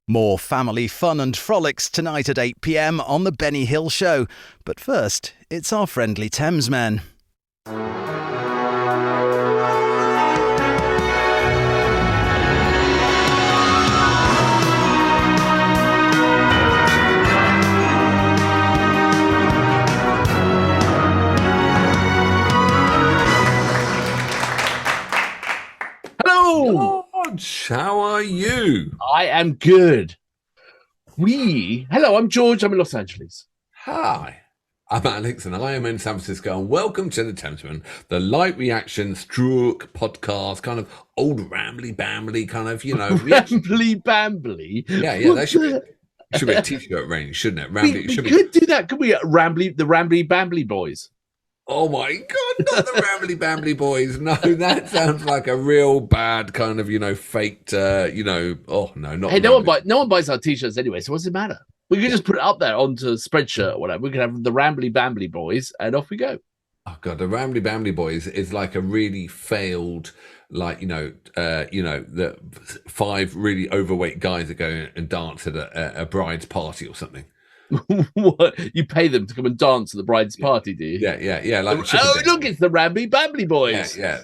More family fun and frolics tonight at 8 p.m. on The Benny Hill Show. But first, it's our friendly Thamesmen. Hello! George, how are you? I am good. Hello, I'm George. I'm in Los Angeles. Hi, I'm Alex and I am in San Francisco, and welcome to the Thamesmen, the light reaction stroke podcast, kind of old rambly-bambly kind of, reaction. Rambly-bambly? Yeah, that should be a t-shirt range, shouldn't it? We could do that, could we? The Rambly-Bambly Boys. Oh my God, not the Rambly-Bambly Boys. No, that sounds like a real bad kind of, faked, oh no, not Hey, no one buys our t-shirts anyway, so what's it matter? We could just put it up there onto a Spreadshirt or whatever. We could have the Rambly-Bambly Boys and off we go. Oh God, the Rambly-Bambly Boys is like a really failed, the 5 really overweight guys that go and dance at a bride's party or something. What? You pay them to come and dance at the bride's party, do you? Yeah. Like look, it's the Rambly-Bambly Boys. Yeah.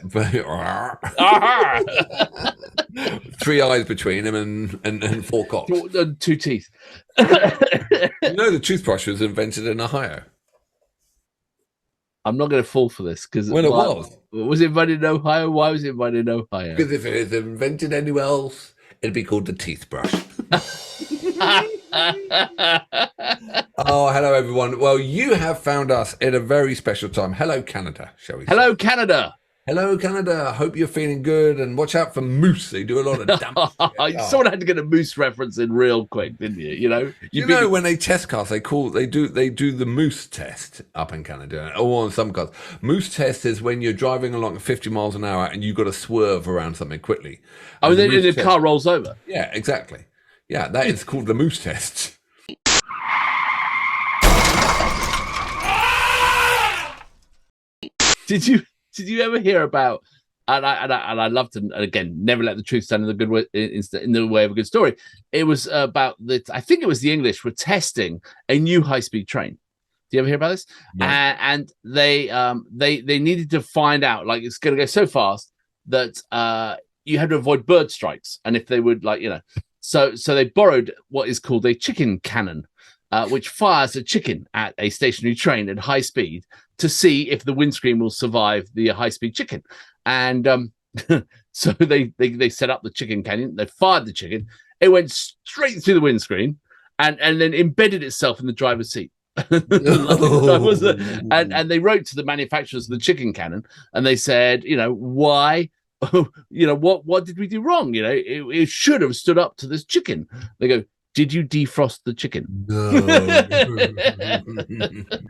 3 eyes between them and 4 cocks. 2 teeth. The toothbrush was invented in Ohio. I'm not going to fall for this because when it was it invented in Ohio? Why was it invented in Ohio? Because if it was invented anywhere else, it'd be called the teeth brush. Oh, hello everyone. Well, you have found us at a very special time. Hello, Canada, shall we say? Hello, Canada. Hello, Canada. I hope you're feeling good, and watch out for moose. They do a lot of damage. Someone had to get a moose reference in real quick, didn't you? When they test cars, they do the moose test up in Canada, or on some cars. Moose test is when you're driving along at 50 miles an hour and you've got to swerve around something quickly. And then the car rolls over. Yeah, exactly. Yeah, that is called the moose test. Did you ever hear about? And I love to, and again, never let the truth stand in the good way, in the way of a good story. It was about I think it was the English were testing a new high-speed train. Do you ever hear about this? No. And they needed to find out, like, it's going to go so fast that you had to avoid bird strikes, and if they would, so they borrowed what is called a chicken cannon, which fires a chicken at a stationary train at high speed to see if the windscreen will survive the high-speed chicken. And so they set up the chicken cannon. They fired the chicken. It went straight through the windscreen and then embedded itself in the driver's seat. And they wrote to the manufacturers of the chicken cannon and they said, why? What did we do wrong? It should have stood up to this chicken. They go, did you defrost the chicken? No.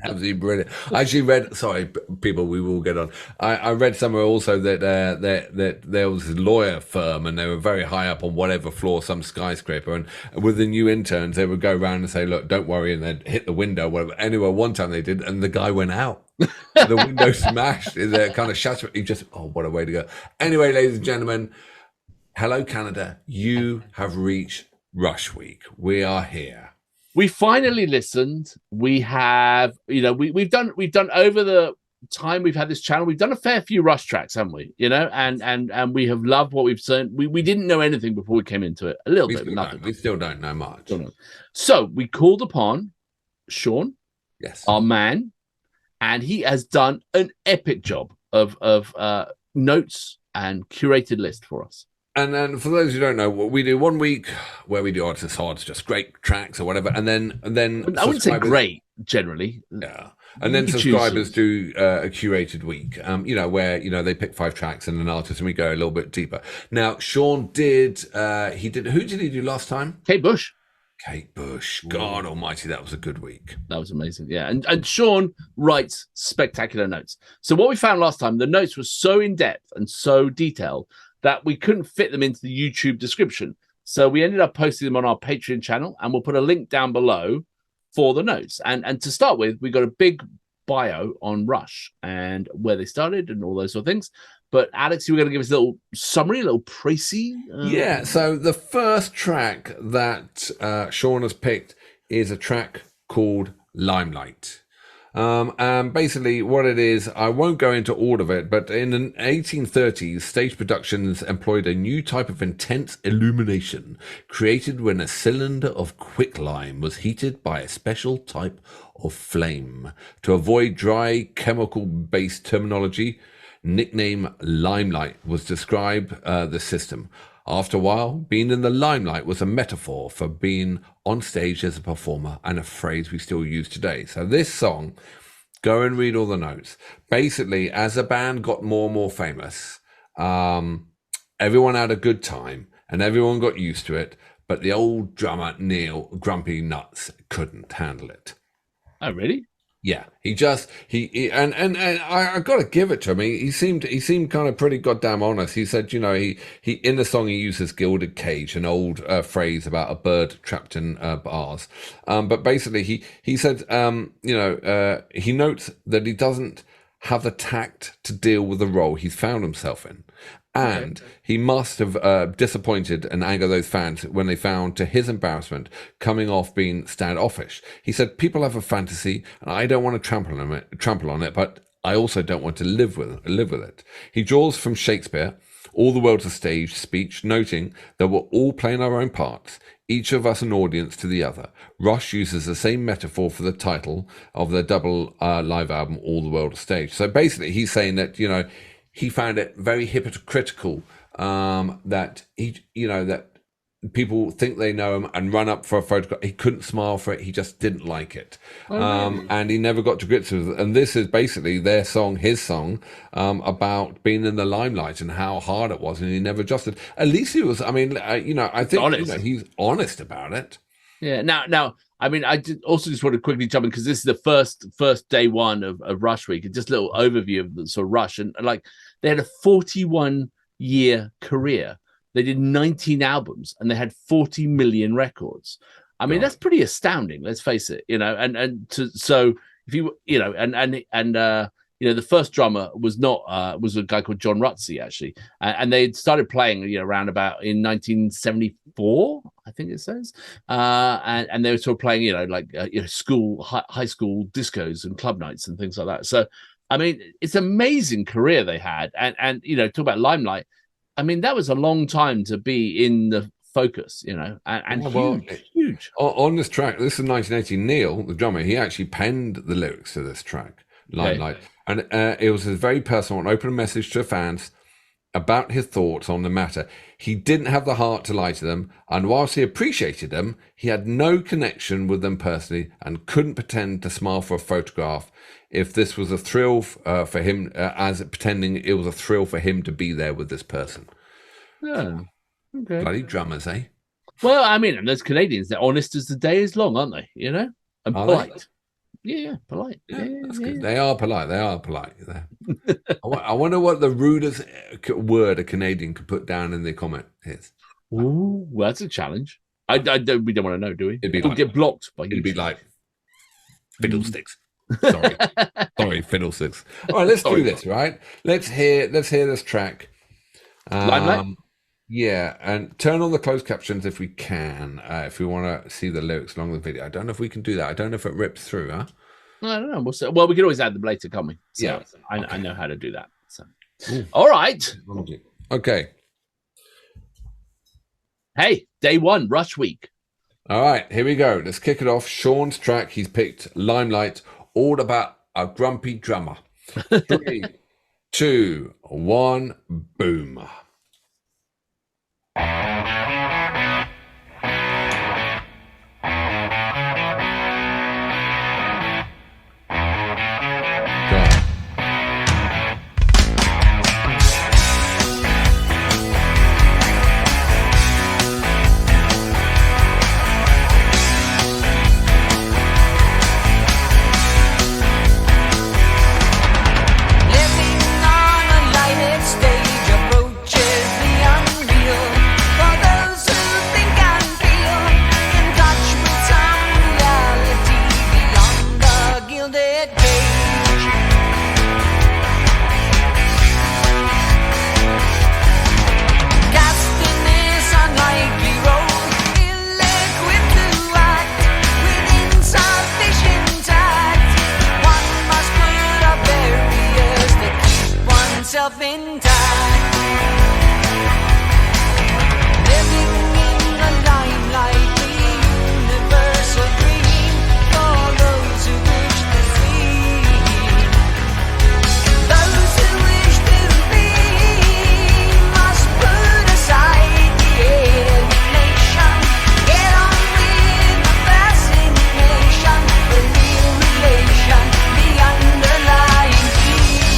Absolutely brilliant. I actually read, sorry, people, we will get on. I read somewhere also that there was a lawyer firm and they were very high up on whatever floor, some skyscraper. And with the new interns, they would go around and say, look, don't worry. And they'd hit the window, whatever. Anyway, one time they did, and the guy went out. The window smashed. It kind of shattered. He just, what a way to go. Anyway, ladies and gentlemen, hello, Canada. You have reached Rush Week. We are here. We finally listened. We have, we've done over the time we've had this channel, we've done a fair few Rush tracks, haven't we? And we have loved what we've seen. We didn't know anything before we came into it. A little bit, but nothing. We still don't know much. So we called upon Sean, yes, our man, and he has done an epic job of notes and curated list for us. And then for those who don't know, what we do 1 week where we do artists' odds, just great tracks or whatever, and then I wouldn't say great generally. Yeah, and then subscribers do a curated week, where they pick 5 tracks and an artist, and we go a little bit deeper. Now, Sean did. Who did he do last time? Kate Bush. God Almighty, that was a good week. That was amazing. Yeah, and Sean writes spectacular notes. So what we found last time, the notes were so in depth and so detailed that we couldn't fit them into the YouTube description. So we ended up posting them on our Patreon channel, and we'll put a link down below for the notes. And to start with, we got a big bio on Rush and where they started and all those sort of things. But Alex, you were going to give us a little summary, a little précis. Yeah, so the first track that Sean has picked is a track called Limelight. And basically what it is, I won't go into all of it, but in the 1830s, stage productions employed a new type of intense illumination created when a cylinder of quicklime was heated by a special type of flame. To avoid dry chemical-based terminology, nickname Limelight was describe the system. After a while, being in the limelight was a metaphor for being on stage as a performer and a phrase we still use today. So this song, go and read all the notes. Basically, as the band got more and more famous, everyone had a good time and everyone got used to it. But the old drummer, Neil, Grumpy Nuts, couldn't handle it. Oh, really? Yeah, he and I got to give it to him. He seemed kind of pretty goddamn honest. He said, he in the song he uses gilded cage, an old phrase about a bird trapped in bars. But basically he said, he notes that he doesn't have the tact to deal with the role he's found himself in. And he must have disappointed and angered those fans when they found, to his embarrassment, coming off being standoffish. He said, people have a fantasy, and I don't want to trample on it, but I also don't want to live with it. He draws from Shakespeare, All the World's a Stage speech, noting that we're all playing our own parts, each of us an audience to the other. Rush uses the same metaphor for the title of their double live album, All the World's a Stage. So basically, he's saying that, he found it very hypocritical that that people think they know him and run up for a photograph. He couldn't smile for it. He just didn't like it. And he never got to grips with it. And this is basically his song, about being in the limelight and how hard it was. And he never adjusted. At least he was, I think he's honest about it. Yeah. Now, I also just want to quickly jump in because this is the first day one of Rush Week. Just a little overview of the sort of Rush. And like they had a 41-year career. They did 19 albums and they had 40 million records. That's pretty astounding. Let's face it, so if you, the first drummer was a guy called John Rutsey, actually. And they started playing, around about in 1974, I think it says. And they were sort of playing, school, high school discos and club nights and things like that. So, it's an amazing career they had. And talk about Limelight. That was a long time to be in the focus, huge. On this track, this is 1980, Neil, the drummer, he actually penned the lyrics to this track, Limelight. Okay. And it was a very personal and open message to fans about his thoughts on the matter. He didn't have the heart to lie to them, and whilst he appreciated them, he had no connection with them personally and couldn't pretend to smile for a photograph if this was a thrill for him, pretending it was a thrill for him to be there with this person. Yeah. Okay. Bloody drummers, eh? Well, and those Canadians, they're honest as the day is long, aren't they? And are polite. They? Yeah, polite. Yeah, that's good. They are polite. I wonder what the rudest word a Canadian could put down in the comment is. Ooh, well, that's a challenge. We don't want to know, do we? We'll get blocked by you. It'd be like fiddlesticks. Sorry, fiddlesticks. All right, let's do this. Right, let's hear this track. Limelight. Yeah, and turn on the closed captions if we can, if we want to see the lyrics along the video. I don't know if we can do that. I don't know if it rips through, huh? I don't know. Well, we can always add them later, can't we? So yeah. I know how to do that. So. All right. Okay. Hey, day one, Rush Week. All right, here we go. Let's kick it off. Sean's track, he's picked Limelight, all about a grumpy drummer. 3, 2, 1, boom. Living on a lighted stage, approaching myself intact. Living in the limelight, the universal dream for those who wish to see. Those who wish to be must put aside the alienation. Get on with the fascination, the real relation, the underlying key.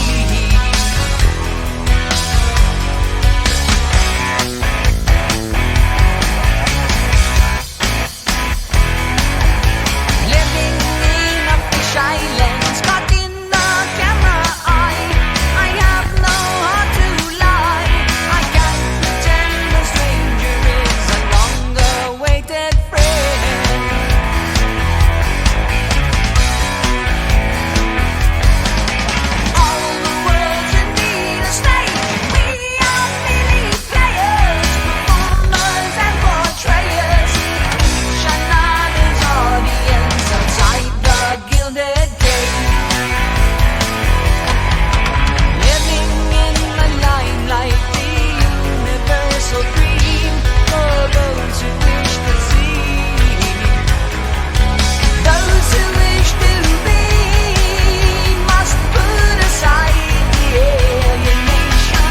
Living in a fish island, caught in the camera eye. I have no heart to lie. I can't pretend a stranger is a long-awaited friend. All the world's in need of stage. We are merely players, performers and portrayers. Each another's audience outside the gilded gate. Living in the limelight, the universal dream for those who wish to see. Those who wish to be must put aside the alienation.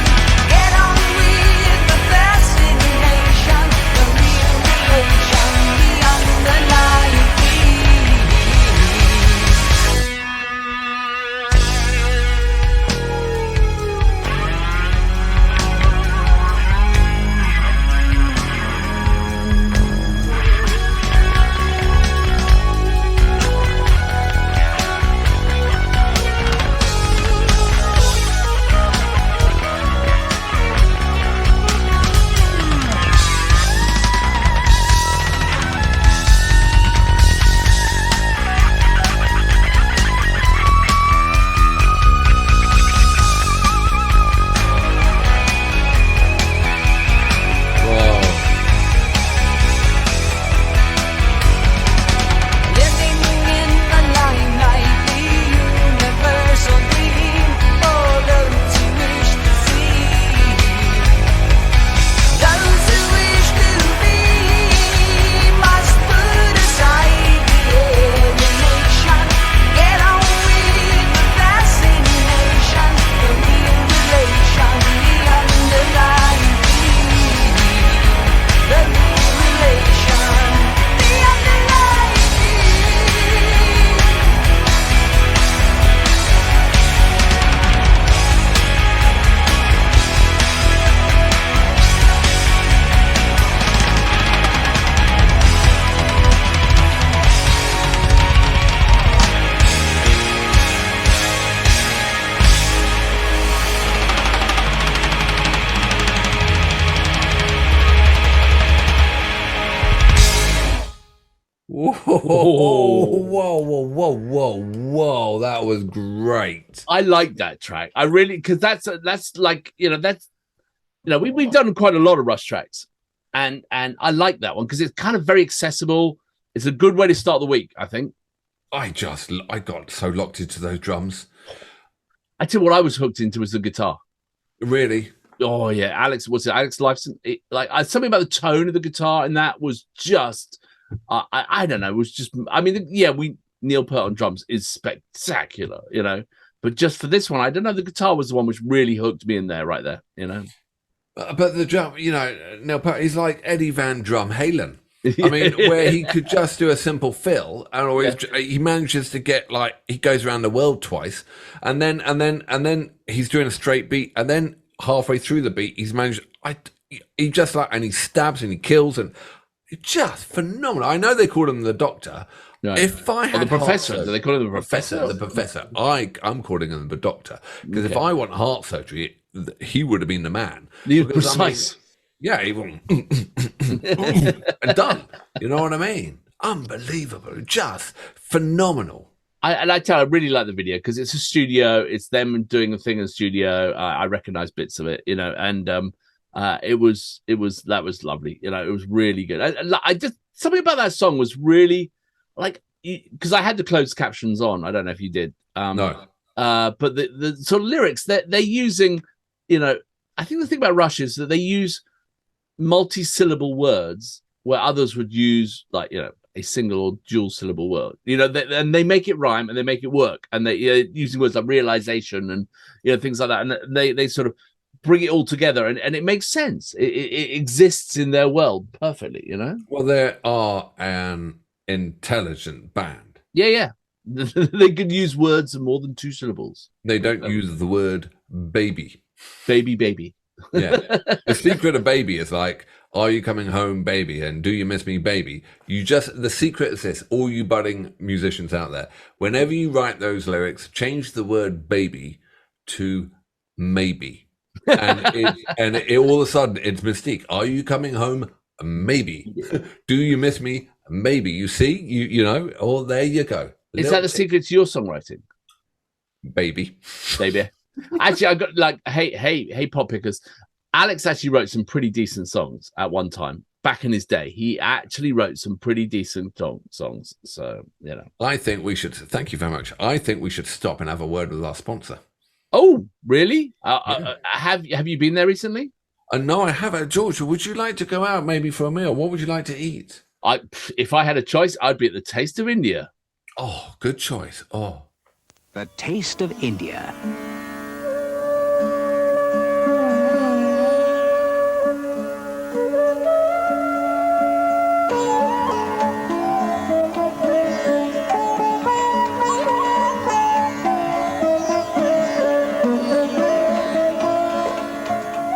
Get on with the fascination, the real relation, the underlying key. Whoa. Living in the limelight, the universal dream for those who wish to see. Those who wish to be must put aside the alienation. Get on with the fascination, the real relation, the underlying key. The real relation, the underlying key. Whoa, whoa. That was great. I like that track. I really, because that's like, we've done quite a lot of Rush tracks, and I like that one because it's kind of very accessible. It's a good way to start the week, I think. I got so locked into those drums. I tell you what I was hooked into was the guitar. Really? Oh yeah, Alex Lifeson? Something about the tone of the guitar, and that was just, I don't know, it was just, I mean, Neil Peart on drums is spectacular, but just for this one, I don't know, the guitar was the one which really hooked me in there, right there, But the drum, Neil Peart, he's like Eddie Van Drum Halen. I mean, where he could just do a simple fill, and always he manages to get, like, he goes around the world twice, and then he's doing a straight beat, and then halfway through the beat, he's managed. He just like, and he stabs and he kills, and it's just phenomenal. I know they call him the Doctor. Right. If I had the professor, heart do they call him the professor? The professor. I'm calling him the Doctor because if I want heart surgery, he would have been the man. You're Because, precise. Yeah, he went and done. You know what I mean? Unbelievable, just phenomenal. I really like the video because it's a studio. It's them doing a thing in the studio. I recognize bits of it, and it was lovely. It was really good. I just something about that song was really like, because I had the closed captions on. I don't know if you did. No. But the sort of lyrics that they're using I think the thing about Rush is that they use multi-syllable words where others would use like a single or dual syllable word. And they make it rhyme and they make it work, and they using words like realization and things like that, and they sort of bring it all together, and it makes sense. It exists in their world perfectly. Well, they are an intelligent band. Yeah. They could use words of more than 2 syllables. They don't use the word baby. Baby. Yeah. The secret of baby is like, are you coming home, baby? And do you miss me, baby? The secret is this, all you budding musicians out there, whenever you write those lyrics, change the word baby to maybe. And it all of a sudden, it's Mystique. Are you coming home? Maybe. Do you miss me? Maybe. You see, there you go. Is that the secret to your songwriting? Baby. Actually, I got like, hey, pop pickers. Alex actually wrote some pretty decent songs at one time. Back in his day, he actually wrote some pretty decent songs. So, I think we should, thank you very much. I think we should stop and have a word with our sponsor. Oh, really? Have you been there recently? No, I haven't. George, would you like to go out maybe for a meal? What would you like to eat? If I had a choice, I'd be at the Taste of India. Oh, good choice. Oh. The Taste of India.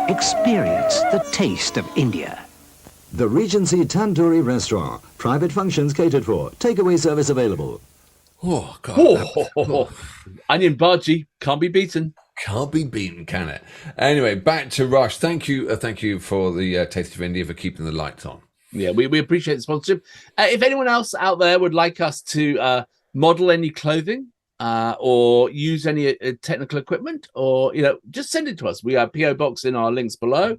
Experience the taste of India. The Regency Tandoori Restaurant. Private functions catered for. Takeaway service available. Oh, God. Onion bhaji can't be beaten. Can't be beaten, can it? Anyway, back to Rush. Thank you for the Taste of India, for keeping the lights on. Yeah, we appreciate the sponsorship. If anyone else out there would like us to model any clothing or use any technical equipment, or just send it to us. We have PO box in our links below.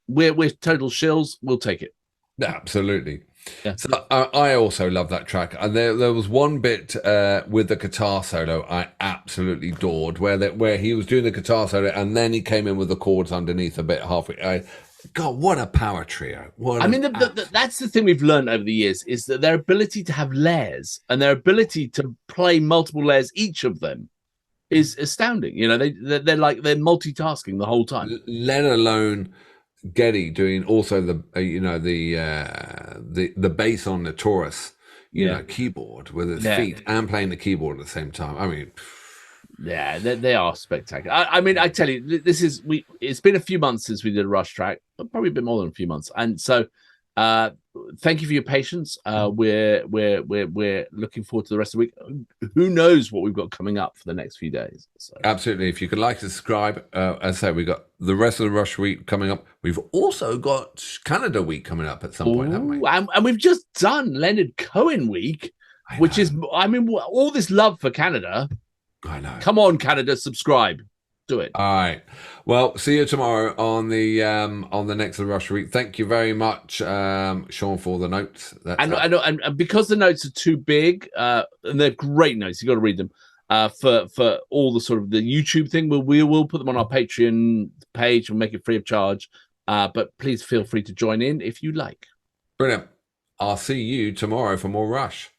We're total shills. We'll take it. Absolutely. Yeah. So I also love that track, and there was one bit with the guitar solo I absolutely adored, where he was doing the guitar solo and then he came in with the chords underneath a bit halfway. God, what a power trio! That's the thing we've learned over the years, is that their ability to have layers and their ability to play multiple layers, each of them, is astounding. They're multitasking the whole time. Let alone Geddy doing also the bass on the Taurus, keyboard with his feet and playing the keyboard at the same time. I mean, yeah, they are spectacular. I tell you, it's been a few months since we did a Rush track, probably a bit more than a few months, and so thank you for your patience. We're looking forward to the rest of the week. Who knows what we've got coming up for the next few days? So. Absolutely. If you could like to subscribe, as I say, we've got the rest of the Rush week coming up. We've also got Canada week coming up at some point, haven't we? And we've just done Leonard Cohen week, which is, all this love for Canada. I know. Come on, Canada, subscribe. Do it. All right. Well, see you tomorrow on the next of the Rush week. Thank you very much, Sean, for the notes. And because the notes are too big, and they're great notes, you got to read them. For all the sort of the YouTube thing, we will put them on our Patreon page and make it free of charge. But please feel free to join in if you like. Brilliant. I'll see you tomorrow for more Rush.